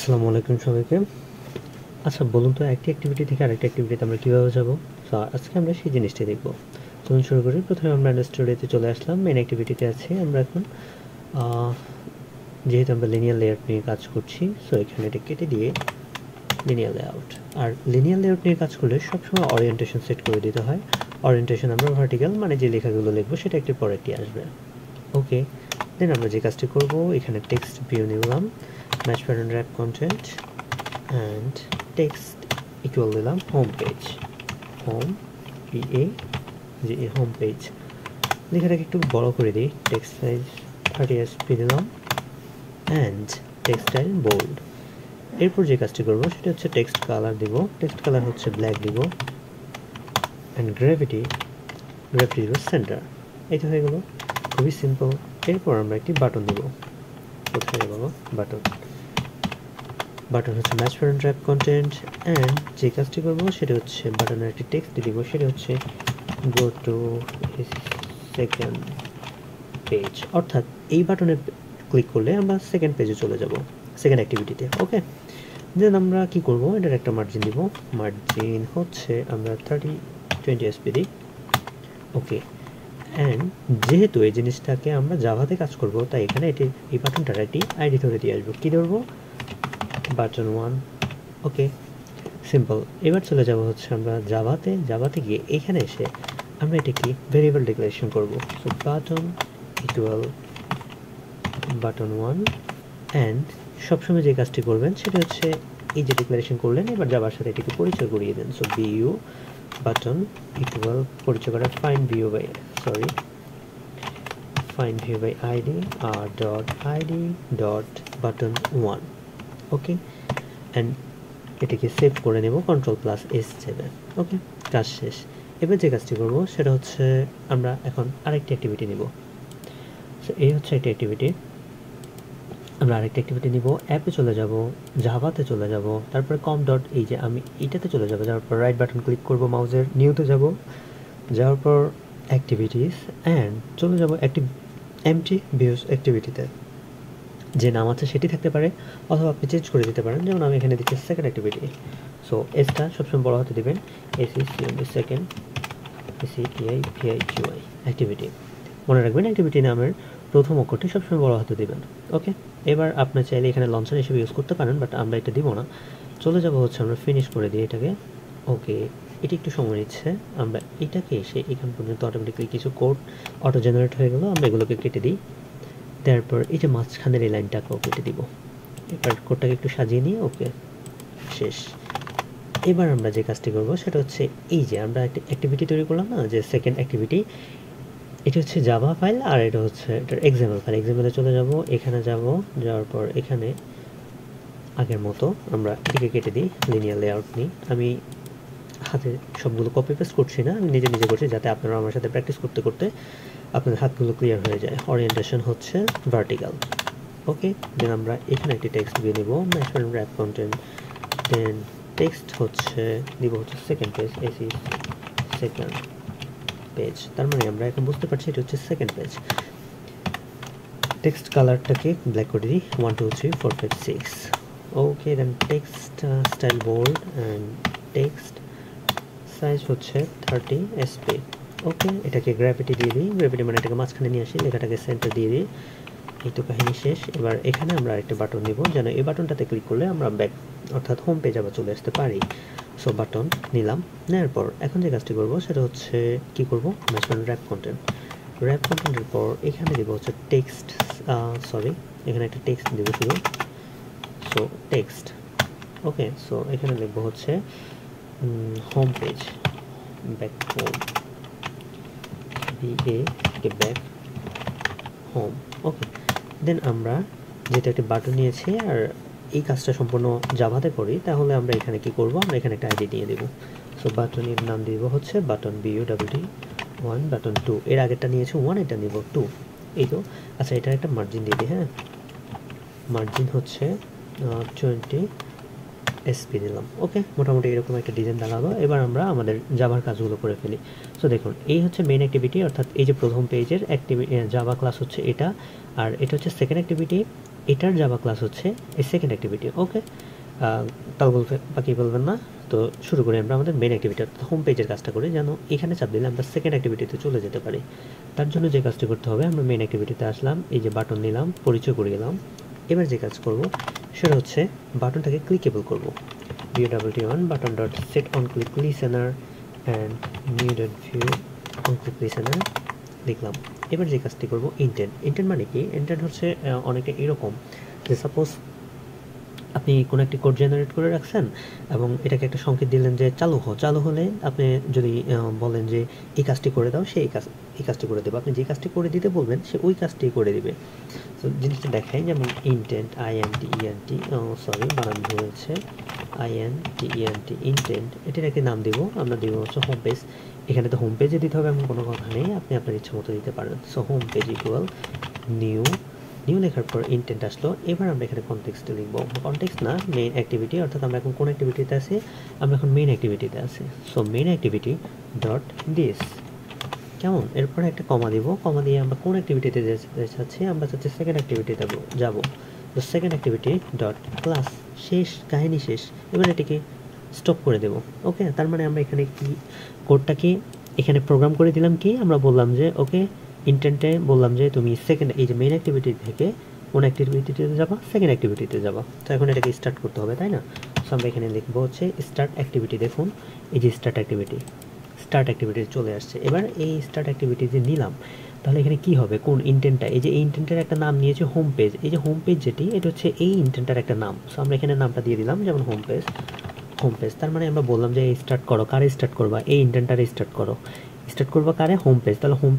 আসসালামু আলাইকুম সবাইকে। আচ্ছা বলুন তো একটি অ্যাক্টিভিটি থেকে আরেকটি অ্যাক্টিভিটিতে আমরা কীভাবে যাব? সো আজকে আমরা সেই জিনিসটি দেখব। চলুন শুরু করি। প্রথমে আমরা স্টুডিওতে চলে আসলাম, মেইন অ্যাক্টিভিটিতে আছি আমরা এখন। যেহেতু আমরা লিনিয়ার লেআউট নিয়ে কাজ করছি, সো এখানে এটা কেটে দিয়ে লিনিয়ার লেআউট। আর লিনিয়ার লেআউট নিয়ে কাজ করলে সবসময় ওরিয়েন্টেশন সেট করে দিতে হয়। ওরিয়েন্টেশন আমরা ভার্টিক্যাল, মানে যে লেখাগুলো লিখবো সেটা একটি পর একটি আসবে। ওকে, দেন আমরা যে কাজটি করব, এখানে টেক্সট ভিউ নিলাম, match pattern wrap content and text equal দিলাম home page, home home page. লেখাটাকে একটু বড় করে দিই, টেক্সট সাইজ 30 SP দিলাম অ্যান্ড টেক্সট স্টাইল বোল্ড। এরপর যে কাজটি করবো সেটা হচ্ছে টেক্সট কালার দিব, টেক্সট কালার হচ্ছে ব্ল্যাক দিব অ্যান্ড গ্র্যাভিটি দিব সেন্টার। এটা হয়ে গেল, খুবই সিম্পল। এরপর আমরা একটি বাটন দিব, কোথায় বলো বাটন, বাটন হচ্ছে match pattern wrap content and যে কাজটি করবো সেটা হচ্ছে বাটনের একটি টেক্সট দিব, সেটা হচ্ছে গো টু সেকেন্ড পেজ। অর্থাৎ এই বাটনে ক্লিক করলে আমরা সেকেন্ড পেজে চলে যাব, সেকেন্ড অ্যাক্টিভিটিতে। ওকে, দেন আমরা কি করব, এটার একটা মার্জিন দিব, মার্জিন হচ্ছে আমরা 30-20 SP দিই। ওকে, অ্যান্ড যেহেতু এই জিনিসটাকে আমরা জাভাতে কাজ করব, তাই এখানে এই বাটনটার একটি আইডি ধরে দিয়ে আসবো। কী ধরবো? বাটন 1। ওকে, সিম্পল। এবার চলে যাব হচ্ছে আমরা জাভাতে গিয়ে এখানে এসে আমরা এটা কি ভেরিয়েবল ডিক্লারেশন করব। So button equal button 1 and সবসময় যে কাজটি করবেন সেটা হচ্ছে এই যে ডিক্লারেশন করলেন, এবার জাভার সাথে এটাকে পরিচয় করিয়ে দেন। সো বিইউ বাটন ইকুয়াল পরিচয় করা find view by ID R dot ID dot button 1। Okay, and এটাকে সেভ করে নেব Ctrl+S7। ওকে, কাজ শেষ। এবার যে কাজটি করব সেটা হচ্ছে আমরা এখন আরেকটি অ্যাক্টিভিটি নিব। সো এই হচ্ছে একটা অ্যাক্টিভিটি, আমরা আরেকটা অ্যাক্টিভিটি নিব। অ্যাপে চলে যাব, জাভাতে চলে যাব, তারপরে এই যে আমি এটাতে চলে যাব, যাওয়ার পর রাইট বাটন ক্লিক করব, মাউসের নিউতে যাব, যাওয়ার পর অ্যাক্টিভিটিস অ্যান্ড চলে যাব এমটি ভিউজ অ্যাক্টিভিটিতে। যে নাম আছে সেটি থাকতে পারে, অথবা আপনি চেঞ্জ করে দিতে পারেন। যেমন আমি এখানে দিচ্ছি সেকেন্ড অ্যাক্টিভিটি। সো এসটা সবসময় বড় হাতে দেবেন, সেকেন্ড SECTIVIQI অ্যাক্টিভিটি। মনে রাখবেন অ্যাক্টিভিটি নামের প্রথম অক্ষরটি সবসময় বড় হাতে দেবেন। ওকে, এবার আপনি চাইলে এখানে লঞ্চার হিসেবে ইউজ করতে পারেন, বাট আমরা এটা দিব না। চলে যাব হচ্ছে আমরা ফিনিশ করে দিই এটাকে। ওকে, এটি একটু সময় নিচ্ছে। আমরা এটাকে এসে এখান পর্যন্ত অটোমেটিক্যালি কিছু কোড অটো জেনারেট হয়ে গেলো, আমরা এগুলোকে কেটে দিই। তারপর এই যে মাঝখানের এই লাইনটাকেও কেটে দিব। এবার কোডটাকে একটু সাজিয়ে নিয়ে ওকে শেষ। এবার আমরা যে কাজটি করব সেটা হচ্ছে এই যে আমরা একটা অ্যাক্টিভিটি তৈরি করলাম না, যে সেকেন্ড অ্যাক্টিভিটি, এটা হচ্ছে জাভা ফাইল আর এটা হচ্ছে এটার এক্সাম্পল ফাইল। এক্সাম্পলে চলে যাব, এখানে যাওয়ার পর এখানে আগের মতো আমরা এটিকে কেটে দিই, লিনিয়ার লেআউট নিই। আমি হাতে সবগুলো কপি পেস্ট করছি না, আমি নিজে করছি, যাতে আপনারা আমার সাথে প্র্যাকটিস করতে করতে আপনাদের হাতগুলো ক্লিয়ার হয়ে যায়। ওরিয়েন্টেশন হচ্ছে ভার্টিক্যাল। ওকে, দেন আমরা এখানে একটি টেক্সট দিয়ে নেব, ম্যাচ প্যাটার্ন র্যাপ কন্টেন্ট, দেন টেক্সট হচ্ছে দিব হচ্ছে সেকেন্ড পেজ, সেকেন্ড পেজ। তার মানে আমরা এখন বুঝতে পারছি এটা হচ্ছে সেকেন্ড পেজ। টেক্সট কালারটাকে ব্ল্যাক করে দিই, 1 2 3 4 5 6। Okay, then text style bold and text size হচ্ছে 30 SP। ওকে, এটাকে গ্র্যাভিটি দিয়ে দিই, গ্র্যাভিটি মানে এটাকে মাঝখানে নিয়ে আসি, লেখাটাকে সেন্টার দিয়ে দিই। এই তো কাহিনী শেষ। এবার এখানে আমরা আরেকটা বাটন নিব, যেন এই বাটনটাতে ক্লিক করলে আমরা ব্যাক অর্থাৎ হোম পেজ আবার চলে আসতে পারি। সো বাটন নিলাম, নেওয়ার পর এখন যে কাজটি করব সেটা হচ্ছে কি করব, ম্যাচ প্যাটার্ন র্যাপ কন্টেন্টের পর এখানে দিব হচ্ছে টেক্সট, এখানে একটা টেক্সট দিব শুধু। সো টেক্সট, ওকে, সো এখানে লিখবো হচ্ছে home page, back home, back home. Okay, then আমরা যেহেতু একটি বাটন নিয়েছি আর এই কাজটা সম্পূর্ণ জাভাতে করি, তাহলে আমরা এখানে কি করব, আমরা এখানে একটা আইডি দিয়ে দেবো। সো বাটনের নাম দিব হচ্ছে বাটন BUTT1, বাটন 2। এর আগেরটা নিয়েছি 1, এটা নিব 2। এই তো। আচ্ছা, এটার একটা মার্জিন দিয়ে দিই। হ্যাঁ, মার্জিন হচ্ছে 20 SP দিলাম। ওকে, মোটামুটি এরকম একটা ডিজাইন দাঁড়ালো। এবার আমরা আমাদের জাভার কাজগুলো করে ফেলি। সো দেখুন, এই হচ্ছে মেইন অ্যাক্টিভিটি, অর্থাৎ এই যে প্রথম পেজের জাভা ক্লাস হচ্ছে এটা, আর এটা হচ্ছে সেকেন্ড অ্যাক্টিভিটি। এটার জাভা ক্লাস হচ্ছে এই সেকেন্ড অ্যাক্টিভিটি। ওকে, তাল বলবে বাকি বলবেন না। তো শুরু করি আমরা আমাদের মেন অ্যাক্টিভিটি অর্থাৎ হোম পেজের কাজটা করি, যেন এখানে চাপ দিলে আমরা সেকেন্ড অ্যাক্টিভিটিতে চলে যেতে পারি। তার জন্য যে কাজটি করতে হবে, আমরা মেন অ্যাক্টিভিটিতে আসলাম, এই যে বাটন নিলাম, পরিচয় করে গেলাম। এবার যে কাজ করব সেটা হচ্ছে বাটনটাকে ক্লিকেবল করব। view.t1 button dot set on click listener and new.view on click listener লিখলাম। এবার যে কাজটি করব ইন্টেন্ট মানে কি? ইন্টেন্ট হচ্ছে অনেকটা এরকম যে সাপোজ আপনি কোনো একটি কোড জেনারেট করে রাখছেন এবং এটাকে একটা সংকেত দিলেন যে চালু হলে আপনি যদি বলেন যে এই কাজটি করে দাও, সে এই কাজটি করে দেবে। আপনি যে কাজটি করে দিতে বলবেন সে ওই কাজটি করে দিবে। তো জিনিসটা দেখাই, যেমন ইন্টেন্ট বানান হয়েছে ইন্টেন্ট, এটার একটি নাম দিব, আমরা দিব হচ্ছে হোম পেজ। এখানে তো হোম পেজে দিতে হবে এমন কোনো কথা নেই, আপনি আপনার ইচ্ছা মতো দিতে পারেন। So home page equal new লেখার পর ইন্টেন্ট আসলো। এবার আমরা এখানে কনটেক্সট লিখব, কনটেক্সট না মেইন অ্যাক্টিভিটি, অর্থাৎ আমরা এখন কোন অ্যাক্টিভিটিতে আছি? আমরা এখন মেইন অ্যাক্টিভিটিতে আছি। So main activity dot this, কেমন? এরপরে একটা কমা দিব, কমা দিয়ে আমরা কোন অ্যাক্টিভিটিতে যেতে চাচ্ছি? আমরা চাচ্ছি সেকেন্ড অ্যাক্টিভিটিতে যাব। তো সেকেন্ড অ্যাক্টিভিটি ডট ক্লাস, শেষ, কাহিনী শেষ। এবার এটিকে স্টপ করে দেব। ওকে, তার মানে আমরা এখানে কি কোডটাকে এখানে প্রোগ্রাম করে দিলাম, কি আমরা বললাম যে ওকে ইন্টেন্টে বললাম যে তুমি সেকেন্ড, এই যে মেইন অ্যাক্টিভিটি থেকে কোন অ্যাক্টিভিটিতে যাবা? সেকেন্ড অ্যাক্টিভিটিতে যাবা। তো এখন এটাকে স্টার্ট করতে হবে, তাই না? সো আমরা এখানে লিখবো হচ্ছে স্টার্ট অ্যাক্টিভিটি। দেখুন এই যে স্টার্ট অ্যাক্টিভিটি চলে আসছে। এবার এই স্টার্ট অ্যাক্টিভিটি যে নিলাম, তাহলে এখানে কি হবে? কোন ইন্টেন্টটা, এই যে এই ইন্টেন্টের একটা নাম নিয়েছে হোম পেজ। এই যে হোম পেজ যেটি, এটা হচ্ছে এই ইন্টেন্টের একটা নাম। সো আমরা এখানে নামটা দিয়ে দিলাম, যেমন হোম পেজ। তার মানে আমরা বললাম যে স্টার্ট করো, কারে স্টার্ট করবা? এই ইন্টেন্টটারে স্টার্ট করবা কারে? Home page. তাহলে হোম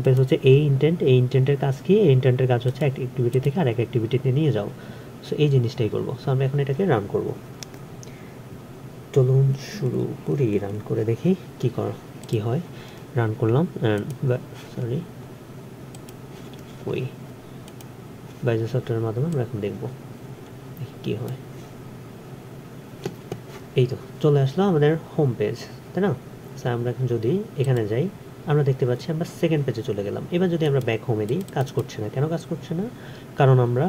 পেজ হচ্ছে এই ইন্টেন্টের কাজ কি? এই ইন্টেন্টের কাজ হচ্ছে এক অ্যাক্টিভিটি থেকে আরেক অ্যাক্টিভিটিতে নিয়ে যাও। সো এই জিনিসটাই করবো। সো আমরা এখন এটাকে রান করব। চলুন শুরু করি, রান করে দেখি কি হয়। রান করলাম, বাইজু সফটওয়্যারের মাধ্যমে আমরা এখন দেখব কি হয়। এই তো চলে আসলো আমাদের হোম পেজ, তাই না? আমরা এখন যদি এখানে যাই, আমরা দেখতে পাচ্ছি আমরা সেকেন্ড পেজে চলে গেলাম। এবার যদি আমরা ব্যাক হোমে দিই, কাজ করছে না। কেন কাজ করছে না? কারণ আমরা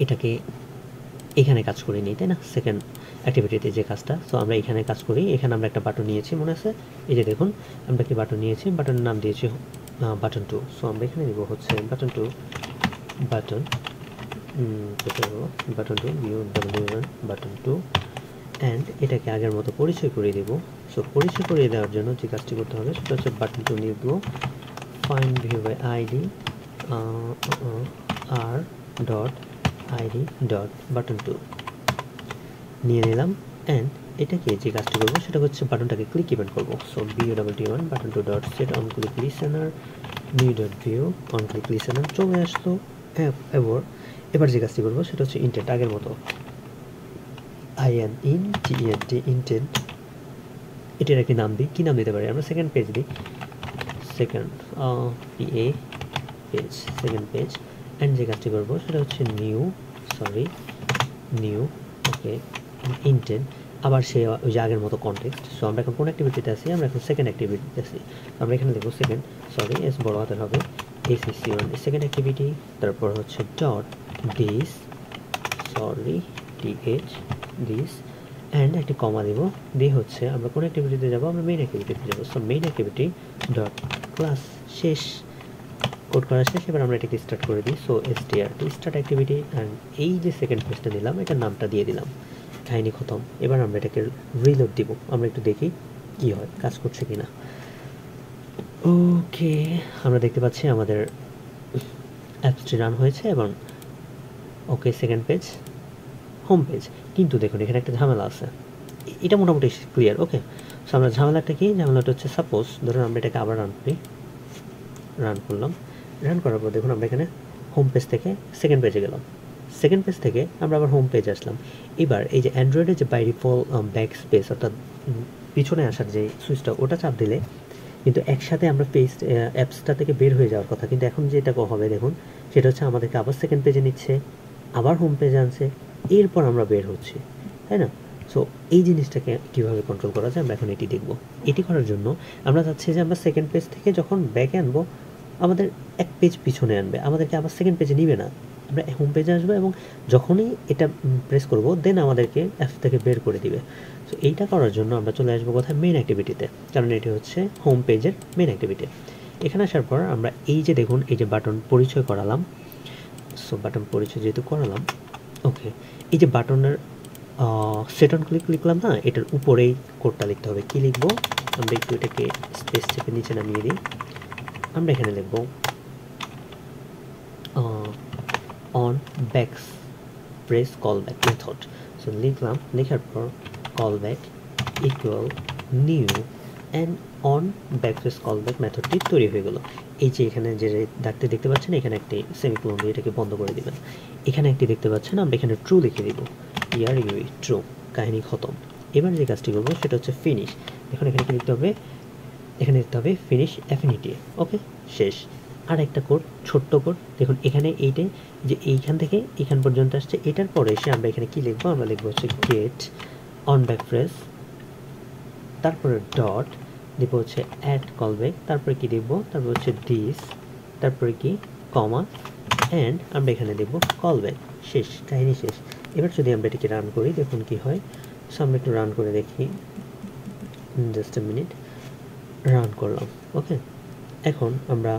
এটাকে এখানে কাজ করে নিই, তাই না? সেকেন্ড অ্যাক্টিভিটিতে যে কাজটা। সো আমরা এখানে কাজ করি। এখানে আমরা একটা বাটন নিয়েছি, মনে আছে? এই যে দেখুন আমরা কি বাটন নিয়েছি, বাটনের নাম দিয়েছি বাটন 2। সো আমরা এখানে দিব হচ্ছে বাটন 2 বাটন 2 অ্যান্ড এটাকে আগের মতো পরিচয় করিয়ে দেব। সো পরিচয় করিয়ে দেওয়ার জন্য যে কাজটি করতে হবে সেটা হচ্ছে বাটন 2 নিয়ে দেবো find view by ID R dot ID dot button 2 নিয়ে নিলাম। অ্যান্ড এটাকে যে কাজটি করবো সেটা হচ্ছে বাটনটাকে ক্লিক ইভেন্ট করবো। So view.t1 button 2 dot set on click listener new.view on click listener চলে আসলো। এবার যে কাজটি করবো সেটা হচ্ছে ইন্টেন্ট, আগের মতো ইন্টেন্ট। এটার একটি নাম দিই, কি নাম দিতে পারি? আমরা সেকেন্ড পেজ দিই, সেকেন্ড পেজ। অ্যান্ড যে কাজটি করবো সেটা হচ্ছে নিউ ওকে ইন্টেন্ট। আবার সে ওই যে আগের মতো কনটেক্সট। সো আমরা এখন কোন অ্যাক্টিভিটিতে আছি? আমরা এখন সেকেন্ড অ্যাক্টিভিটিতে আছি। আমরা এখানে দেখবো সেকেন্ড, এস বড় হাতের হবে, ACC1 সেকেন্ড অ্যাক্টিভিটি। তারপর হচ্ছে ডট দিস দিস অ্যান্ড একটি কমা দেব, দিয়ে হচ্ছে আমরা কোন অ্যাক্টিভিটিতে যাবো? আমরা মেইন অ্যাক্টিভিটিতে যাবো। So main activity dot class, শেষ, কোড করা শেষ। এবার আমরা এটাকে স্টার্ট করে দিই। সো স্টার্ট অ্যাক্টিভিটি অ্যান্ড এই যে সেকেন্ড পেজটা দিলাম, এটার নামটা দিয়ে দিলাম, কাহিনী খতম। এবার আমরা এটাকে রিলোড দিব, আমরা একটু দেখি কি হয়, কাজ করছে কিনা। ওকে, আমরা দেখতে পাচ্ছি আমাদের অ্যাপসটি রান হয়েছে এবং okay second page, home page. কিন্তু দেখুন এখানে একটা ঝামেলা আছে, এটা মোটামুটি ক্লিয়ার। ওকে, সো আমরা ঝামেলাটা কি? ঝামেলাটা হচ্ছে সাপোজ ধরুন আমরা এটাকে আবার রান করলাম। রান করার পর দেখুন আমরা এখানে হোম পেজ থেকে সেকেন্ড পেজে গেলাম, সেকেন্ড পেজ থেকে আমরা আবার হোম পেজে আসলাম। এবার এই যে অ্যান্ড্রয়েডের যে বাই ডিফল্ট ব্যাক স্পেস অর্থাৎ পিছনে আসার যে সুইচটা, ওটা চাপ দিলে কিন্তু একসাথে আমরা অ্যাপসটা থেকে বের হয়ে যাওয়ার কথা। কিন্তু এখন যেটা হবে দেখুন, সেটা হচ্ছে আমাদেরকে আবার সেকেন্ড পেজে নিচ্ছে, আবার হোম পেজে আনছে, এরপর আমরা বের হচ্ছি, তাই না? সো এই জিনিসটাকে কীভাবে কন্ট্রোল করা যায় আমরা এখন এটি দেখব। এটি করার জন্য আমরা চাচ্ছি যে আমরা সেকেন্ড পেজ থেকে যখন ব্যাকে আনবো, আমাদের এক পেজ পিছনে আনবে, আমাদেরকে আবার সেকেন্ড পেজে নিবে না। আমরা হোম পেজে আসবো এবং যখনই এটা প্রেস করব দেন আমাদেরকে অ্যাপস থেকে বের করে দিবে। সো এইটা করার জন্য আমরা চলে আসবো কোথায়, মেইন অ্যাক্টিভিটিতে, কারণ এটি হচ্ছে হোম পেজের মেইন অ্যাক্টিভিটি। এখানে আসার পর আমরা এই যে দেখুন এই যে বাটন পরিচয় করালাম, সো বাটন পরিচয় যেহেতু করালাম, ওকে, এই যে বাটনের সেট অন ক্লিক লিখলাম না, এটার উপরেই কোডটা লিখতে হবে। কি লিখবো, আমরা একটু এটাকে স্পেস চেপে নিচে নামিয়ে দিই। আমরা এখানে লিখবো on backs press call back method. So লিখলাম, লেখার পর call back equal new and on back press call back মেথডটি তৈরি হয়ে গেল। এই যে এখানে যে ডাকতে দেখতে পাচ্ছেন, এখানে একটি সেমিকোলন দিয়ে এটাকে বন্ধ করে দিবেন। এখানে একটি দেখতে পাচ্ছেন, আমরা এখানে ট্রু লিখে দিব, ইয়ার ইউই ট্রু, কাহিনী খতম। এবার যে কাজটি করবো সেটা হচ্ছে ফিনিশ। এখন এখানে কি লিখতে হবে, এখানে লিখতে হবে ফিনিশ অ্যাফিনিটি। ওকে, শেষ। আর একটা কোড, ছোট্ট কোড দেখুন, এখানে এইটাই যে এইখান থেকে এখান পর্যন্ত আসছে, এটার পরে এসে আমরা এখানে কি লিখবো, আমরা লিখবো হচ্ছে গেট অন ব্যাক প্রেস, তারপরে ডট দিব হচ্ছে অ্যাড কলব্যাক, তারপরে কি দিব, তারপর হচ্ছে দিস, তারপরে কি কমা, অ্যান্ড আমরা এখানে দেব কলব্যাক। শেষ, কাহিনী শেষ। এবার যদি আমরা এটাকে রান করি দেখুন কি হয়। সো আমরা একটু রান করে দেখি, জাস্ট এ মিনিট, রান করলাম। ওকে, এখন আমরা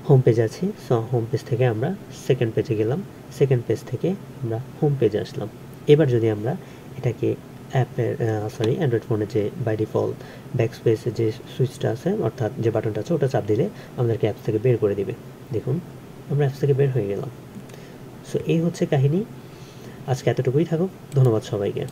হোম পেজ আছি। সো হোম পেজ থেকে আমরা সেকেন্ড পেজে গেলাম, সেকেন্ড পেজ থেকে আমরা হোম পেজে আসলাম। এবার যদি আমরা এটাকে অ্যাপের অ্যান্ড্রয়েড ফোনে যে বাই ডিফল্ট ব্যাকস্পেসে যে সুইচটা আছে, অর্থাৎ যে বাটনটা আছে, ওটা চাপ দিলে আমাদেরকে অ্যাপস থেকে বের করে দিবে। দেখুন আমরা অ্যাপস থেকে বের হয়ে গেলাম। সো এই হচ্ছে কাহিনী। আজকে এতটুকুই থাকুক, ধন্যবাদ সবাইকে।